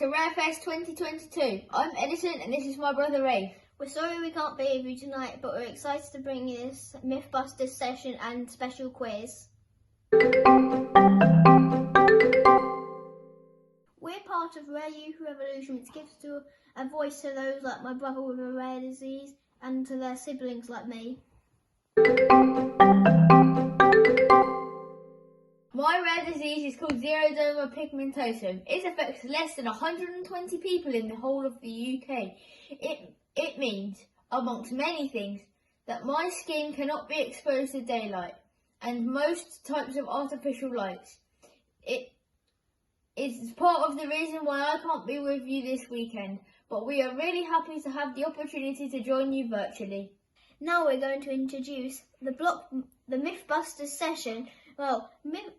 to RAREfest22. I'm Eddison and this is my brother Raife. We're sorry we can't be with you tonight, but we're excited to bring you this Mythbusters session and special quiz. We're part of Rare Youth Revolution, which gives a voice to those like my brother with a rare disease and to their siblings like me. My rare disease is called xeroderma pigmentosum. It affects less than 120 people in the whole of the UK. It means, amongst many things, that my skin cannot be exposed to daylight and most types of artificial lights. It is part of the reason why I can't be with you this weekend, but we are really happy to have the opportunity to join you virtually. Now we're going to introduce the Mythbusters session. Well,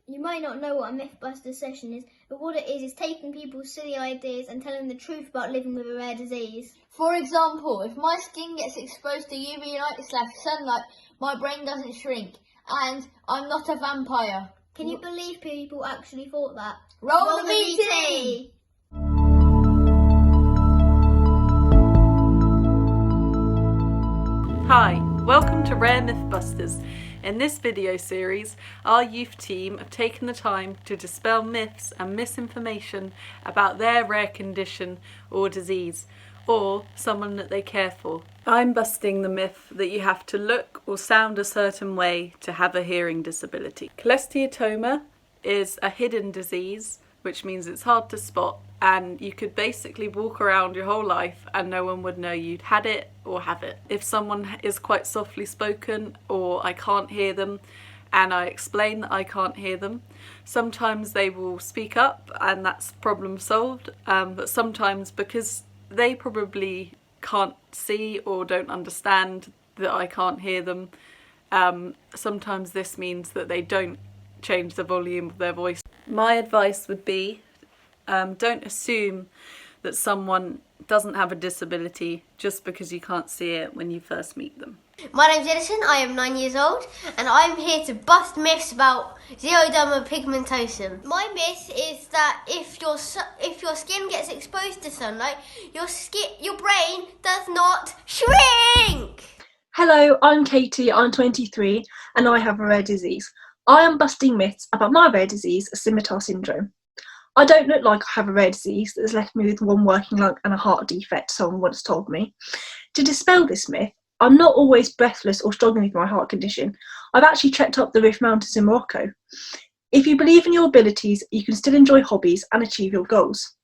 you might not know what a Mythbusters session is, but what it is taking people's silly ideas and telling the truth about living with a rare disease. For example, if my skin gets exposed to UV light/sunlight, my brain doesn't shrink, and I'm not a vampire. Can you believe people actually thought that? Roll the VT! Hi, welcome to Rare Mythbusters. In this video series, our youth team have taken the time to dispel myths and misinformation about their rare condition or disease, or someone that they care for. I'm busting the myth that you have to look or sound a certain way to have a hearing disability. Cholesteatoma is a hidden disease, which means it's hard to spot, and you could basically walk around your whole life and no one would know you'd had it or have it. If someone is quite softly spoken or I can't hear them and I explain that I can't hear them, sometimes they will speak up and that's problem solved, but sometimes because they probably can't see or don't understand that I can't hear them, sometimes this means that they don't change the volume of their voice. My advice would be don't assume that someone doesn't have a disability just because you can't see it when you first meet them. My name's Eddison, I am 9 years old, and I'm here to bust myths about xeroderma pigmentosum. My myth is that if your skin gets exposed to sunlight, your brain does not shrink! Hello, I'm Katie, I'm 23, and I have a rare disease. I am busting myths about my rare disease, scimitar syndrome. I don't look like I have a rare disease that has left me with one working lung and a heart defect, someone once told me. To dispel this myth, I'm not always breathless or struggling with my heart condition. I've actually trekked up the Raife mountains in Morocco. If you believe in your abilities, you can still enjoy hobbies and achieve your goals.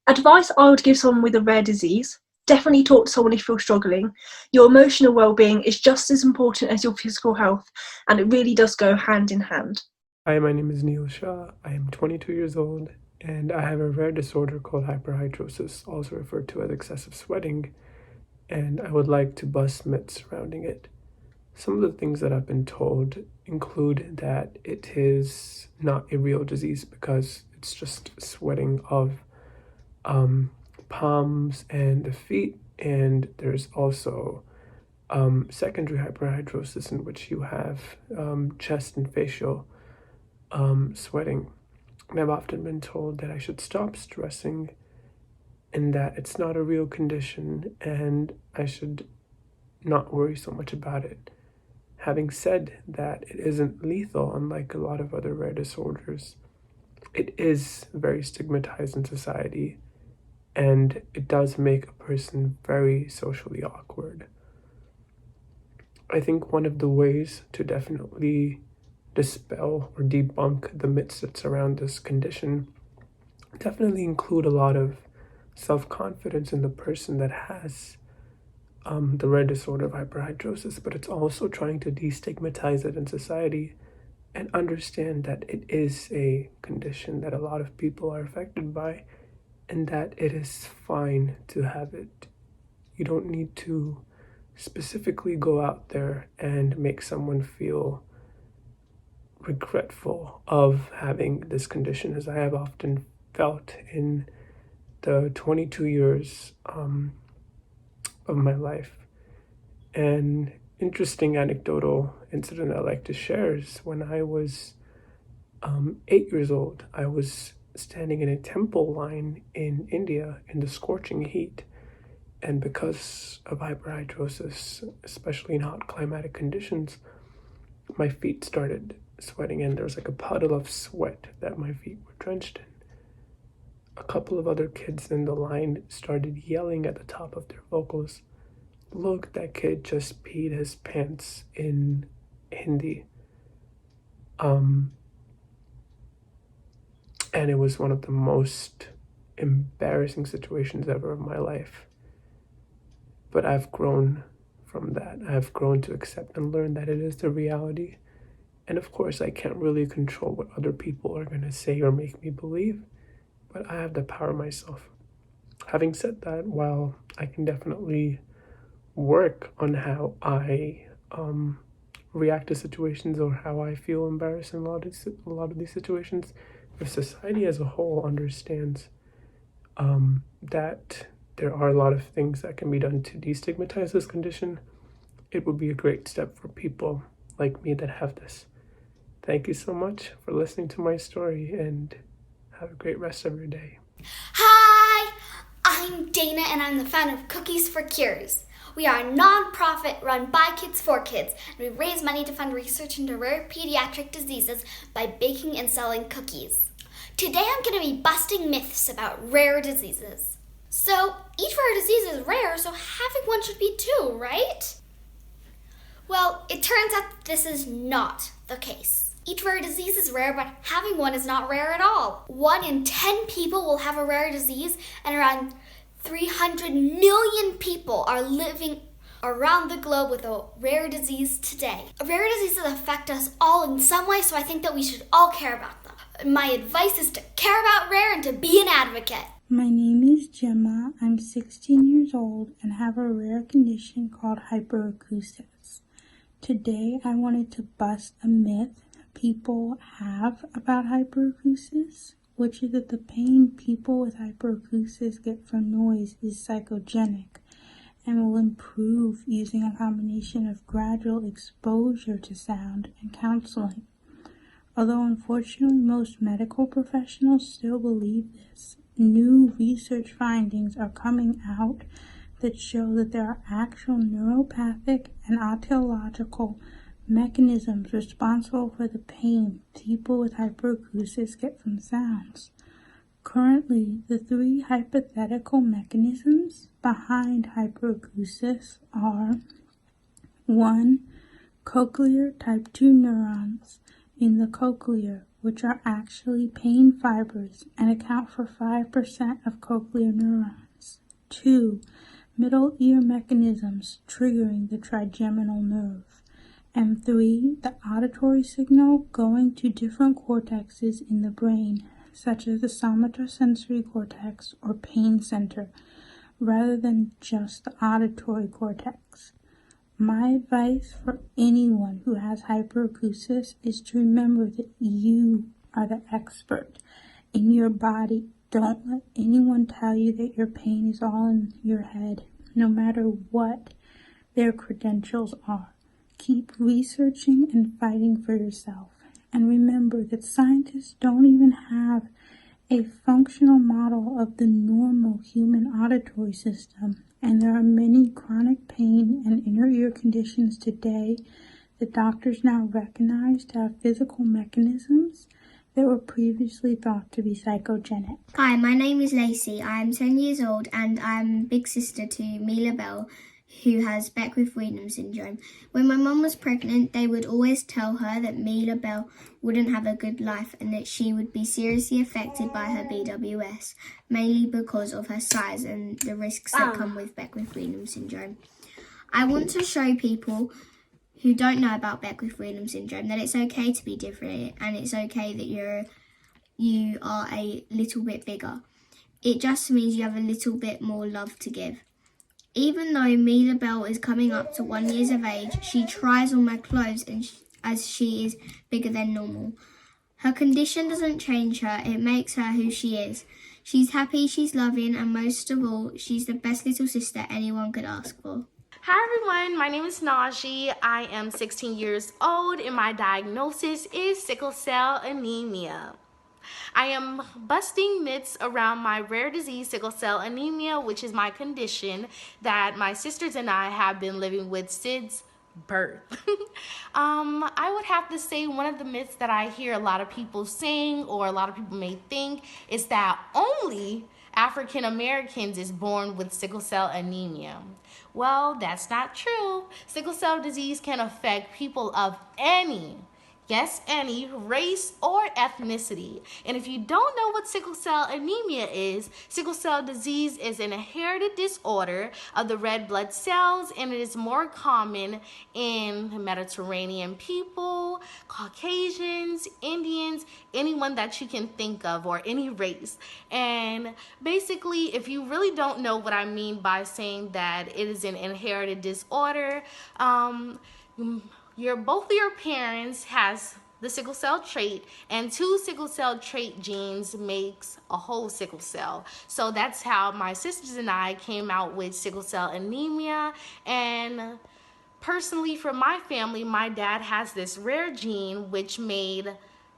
Advice I would give someone with a rare disease: definitely talk to someone if you're struggling. Your emotional well-being is just as important as your physical health, and it really does go hand in hand. Hi, my name is Neil Shah. I am 22 years old, and I have a rare disorder called hyperhidrosis, also referred to as excessive sweating, and I would like to bust myths surrounding it. Some of the things that I've been told include that it is not a real disease because it's just sweating of palms and the feet, and there's also secondary hyperhidrosis in which you have chest and facial sweating. And I've often been told that I should stop stressing and that it's not a real condition and I should not worry so much about it. Having said that, it isn't lethal, unlike a lot of other rare disorders. It is very stigmatized in society, and it does make a person very socially awkward. I think one of the ways to definitely dispel or debunk the myths that surround this condition definitely include a lot of self-confidence in the person that has the rare disorder of hyperhidrosis, but it's also trying to destigmatize it in society and understand that it is a condition that a lot of people are affected by and that it is fine to have it. You don't need to specifically go out there and make someone feel regretful of having this condition, as I have often felt in the 22 years of my life. An interesting anecdotal incident I like to share is when I was 8 years old. I was standing in a temple line in India in the scorching heat. And because of hyperhidrosis, especially in hot climatic conditions, my feet started sweating, and there was like a puddle of sweat that my feet were drenched in. A couple of other kids in the line started yelling at the top of their vocals, "Look, that kid just peed his pants," in Hindi. And it was one of the most embarrassing situations ever of my life. But I've grown from that. I've grown to accept and learn that it is the reality. And of course, I can't really control what other people are going to say or make me believe, but I have the power myself. Having said that, while I can definitely work on how I react to situations or how I feel embarrassed in a lot of these situations, if society as a whole understands that there are a lot of things that can be done to destigmatize this condition, it would be a great step for people like me that have this. Thank you so much for listening to my story, and have a great rest of your day. Hi, I'm Dana, and I'm the founder of Cookies for Cures. We are a non-profit run by kids for kids, and we raise money to fund research into rare pediatric diseases by baking and selling cookies. Today I'm going to be busting myths about rare diseases. So, each rare disease is rare, so having one should be too, right? Well, it turns out that this is not the case. Each rare disease is rare, but having one is not rare at all. 1 in 10 people will have a rare disease, and around 300 million people are living around the globe with a rare disease today. Rare diseases affect us all in some way, so I think that we should all care about them. My advice is to care about rare and to be an advocate. My name is Gemma. I'm 16 years old and have a rare condition called hyperacusis. Today I wanted to bust a myth people have about hyperacusis, which is that the pain people with hyperacusis get from noise is psychogenic and will improve using a combination of gradual exposure to sound and counseling. Although unfortunately most medical professionals still believe this, new research findings are coming out that show that there are actual neuropathic and etiological mechanisms responsible for the pain people with hyperacusis get from sounds. Currently, the 3 hypothetical mechanisms behind hyperacusis are 1. Cochlear type 2 neurons in the cochlea, which are actually pain fibers and account for 5% of cochlear neurons. 2. Middle ear mechanisms triggering the trigeminal nerve. And 3. The auditory signal going to different cortexes in the brain, such as the somatosensory cortex or pain center, rather than just the auditory cortex. My advice for anyone who has hyperacusis is to remember that you are the expert in your body. Don't let anyone tell you that your pain is all in your head, no matter what their credentials are. Keep researching and fighting for yourself. And remember that scientists don't even have a functional model of the normal human auditory system. And there are many chronic pain and inner ear conditions today that doctors now recognize to have physical mechanisms that were previously thought to be psychogenic. Hi, my name is Lacey. I am 10 years old and I'm big sister to Mila Bell, who has Beckwith-Wiedemann syndrome. When my mum was pregnant, they would always tell her that Mila Bell wouldn't have a good life and that she would be seriously affected by her BWS, mainly because of her size and the risks that come with Beckwith-Wiedemann syndrome. I want to show people who don't know about Beckwith-Wiedemann syndrome that it's okay to be different and it's okay that you are a little bit bigger. It just means you have a little bit more love to give. Even though Mila Bell is coming up to 1 year of age, she tries on my clothes as she is bigger than normal. Her condition doesn't change her, it makes her who she is. She's happy, she's loving, and most of all, she's the best little sister anyone could ask for. Hi everyone, my name is Naji. I am 16 years old and my diagnosis is sickle cell anemia. I am busting myths around my rare disease, sickle cell anemia, which is my condition that my sisters and I have been living with since birth. I would have to say one of the myths that I hear a lot of people saying, or a lot of people may think, is that only African Americans is born with sickle cell anemia. Well, that's not true. Sickle cell disease can affect people of any race or ethnicity. And if you don't know what sickle cell anemia is, sickle cell disease is an inherited disorder of the red blood cells, and it is more common in Mediterranean people, Caucasians, Indians, anyone that you can think of, or any race. And basically, if you really don't know what I mean by saying that it is an inherited disorder, both of your parents has the sickle cell trait, and 2 sickle cell trait genes makes a whole sickle cell. So that's how my sisters and I came out with sickle cell anemia. And personally, for my family, my dad has this rare gene which made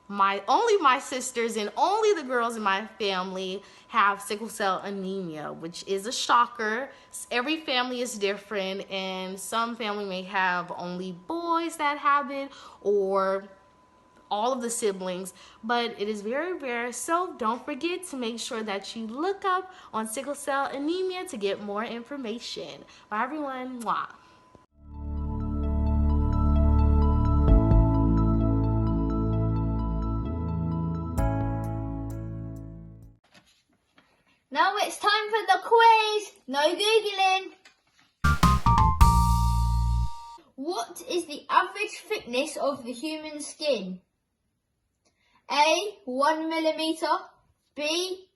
only my sisters and only the girls in my family have sickle cell anemia, which is a shocker. Every family is different, and some family may have only boys that have it, or all of the siblings, but it is very rare. So don't forget to make sure that you look up on sickle cell anemia to get more information. Bye everyone. Mwah. Now it's time for the quiz. No Googling. What is the average thickness of the human skin? A, 1 millimeter, B,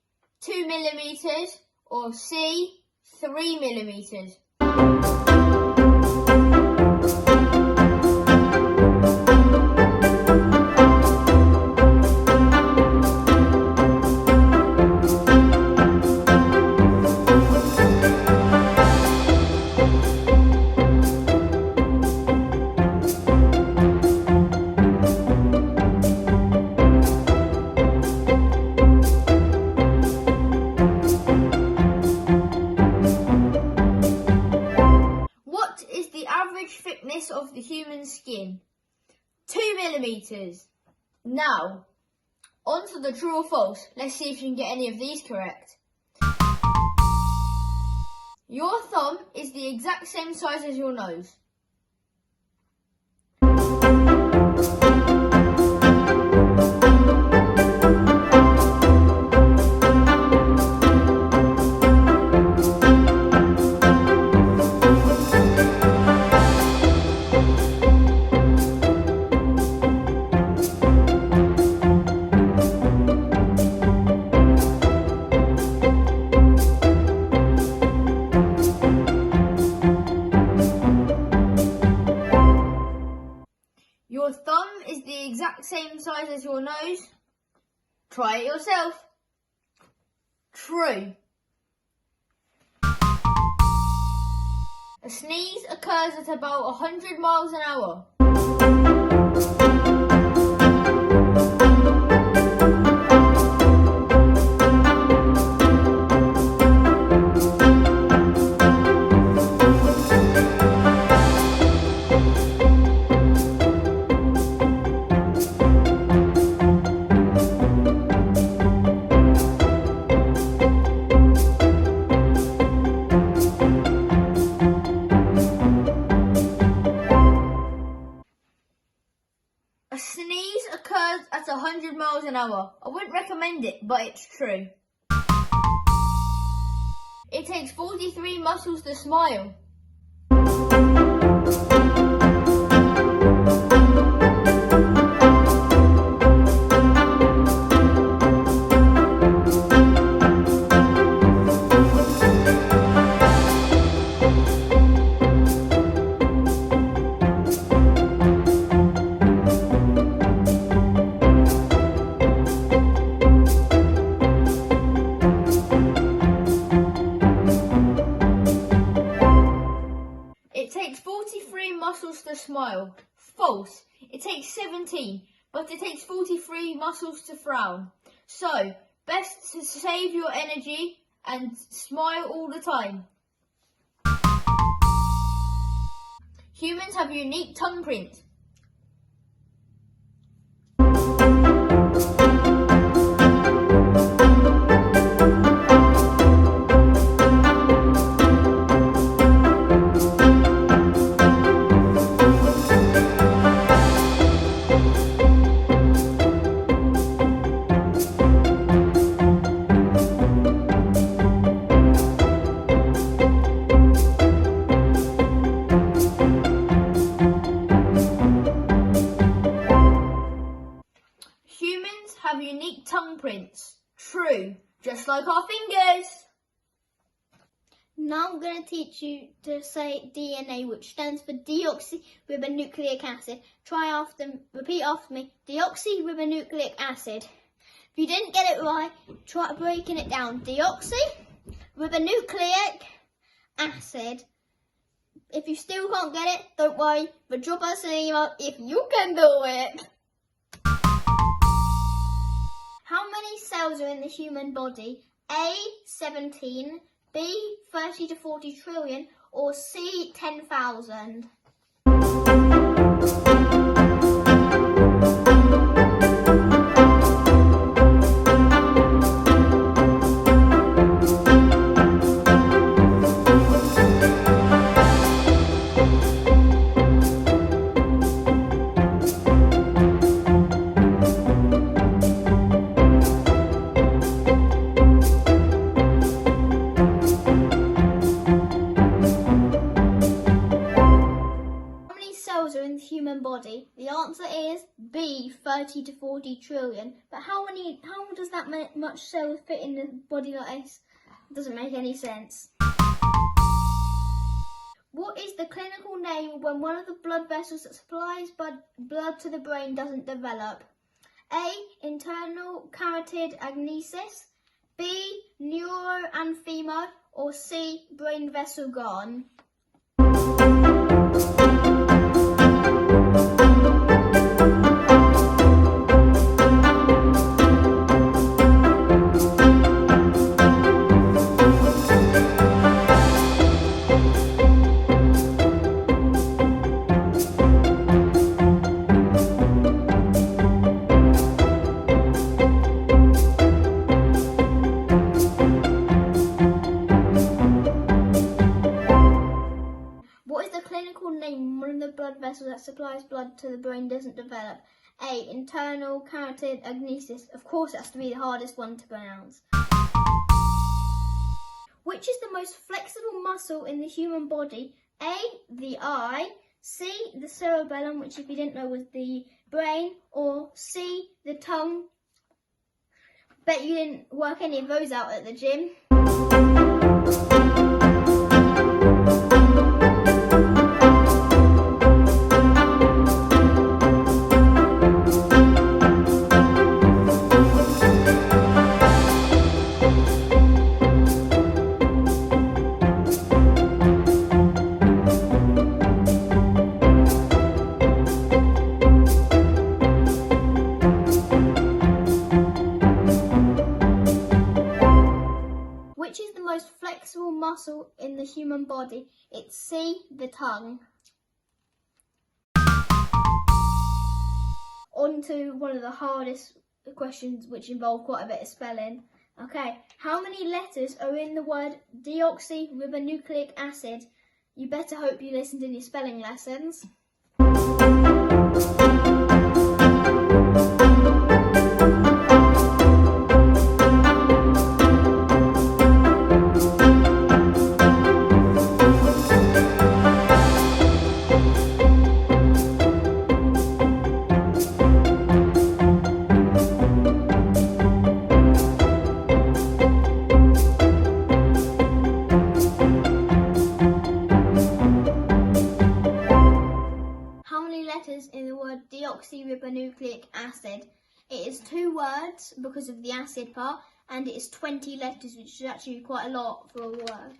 2 millimeters, or C, 3 millimeters? Thickness of the human skin? 2 millimeters. Now, on to the true or false. Let's see if you can get any of these correct. Your thumb is the exact same size as your nose. Your thumb is the exact same size as your nose. Try it yourself. True. A sneeze occurs at about 100 miles an hour. A sneeze occurs at 100 miles an hour. I wouldn't recommend it, but it's true. It takes 43 muscles to smile. It takes 43 muscles to smile. False. It takes 17, but it takes 43 muscles to frown. So, best to save your energy and smile all the time. Humans have unique tongue prints. Humans have unique tongue prints. True, just like our fingers. Now I'm going to teach you to say DNA, which stands for deoxyribonucleic acid. Repeat after me. Deoxyribonucleic acid. If you didn't get it right, try breaking it down. Deoxyribonucleic acid. If you still can't get it, don't worry, but drop us an email if you can do it. How many cells are in the human body? A, 17, B, 30 to 40 trillion, or C, 10,000? Body? The answer is B, 30 to 40 trillion. But how does that much cells fit in the body like this? It doesn't make any sense. What is the clinical name when one of the blood vessels that supplies blood to the brain doesn't develop? A, internal carotid agnesis, B, neuroanthema, or C, brain vessel gone? Blood vessel that supplies blood to the brain doesn't develop. A, internal carotid agnesis. Of course, it has to be the hardest one to pronounce. Which is the most flexible muscle in the human body? A, the eye, C, the cerebellum, which if you didn't know was the brain, or C, the tongue. Bet you didn't work any of those out at the gym. Muscle in the human body? It's C, the tongue. On to one of the hardest questions, which involve quite a bit of spelling. Okay, how many letters are in the word deoxyribonucleic acid? You better hope you listened in your spelling lessons. Deoxyribonucleic acid. It is 2 words because of the acid part, and it is 20 letters, which is actually quite a lot for a word.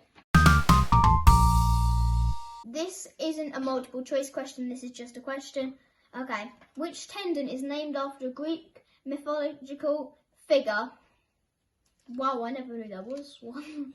This isn't a multiple choice question, this is just a question. Okay, which tendon is named after a Greek mythological figure. Wow, I never knew there was one.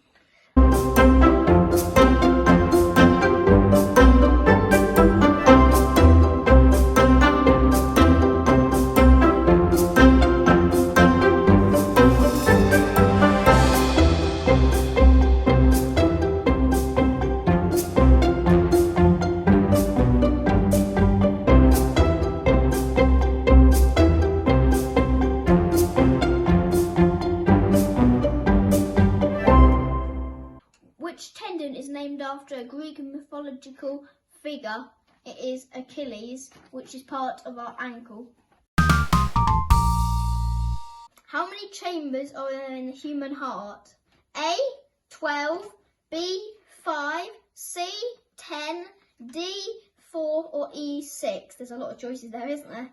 Which tendon is named after a Greek mythological figure? It is Achilles, which is part of our ankle. How many chambers are there in the human heart? A, 12, B, 5, C, 10, D, 4 or E, 6? There's a lot of choices there, isn't there?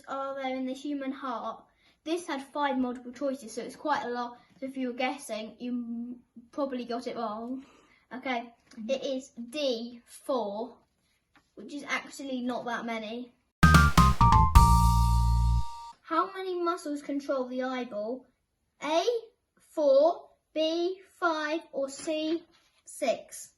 Are there in the human heart? This had 5 multiple choices, so it's quite a lot. So if you were guessing, you probably got it wrong. Okay, it is D, 4, which is actually not that many. How many muscles control the eyeball? A, 4, B, 5 or C, 6?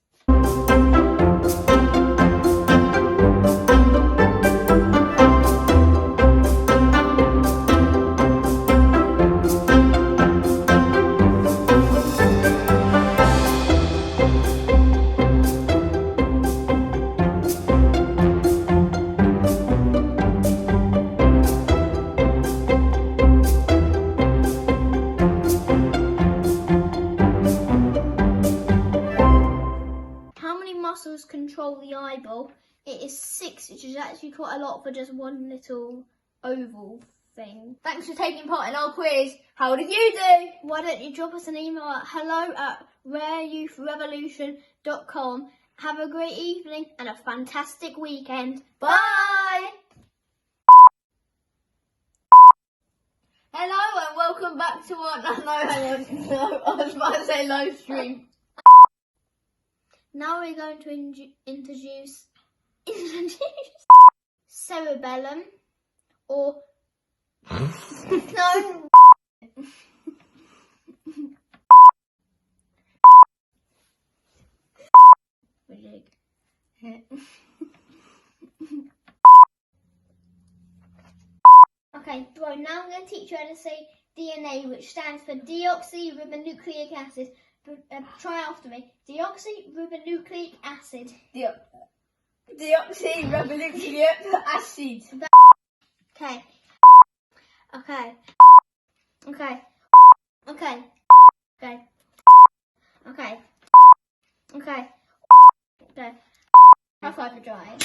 Muscles control the eyeball? It is 6, which is actually quite a lot for just one little oval thing. Thanks for taking part in our quiz. How did you do? Why don't you drop us an email at hello@rareyouthrevolution.com. Have a great evening and a fantastic weekend. Bye! Hello and welcome back to our... No, hang on. No, I was about to say live stream. Now we're going to introduce cerebellum or no. Okay, so now I'm going to teach you how to say DNA, which stands for deoxyribonucleic acid. Try after me. Deoxyribonucleic acid. Deoxyribonucleic acid. Okay. Okay. Okay. Okay. Okay. Okay. Okay. Okay. High five for trying.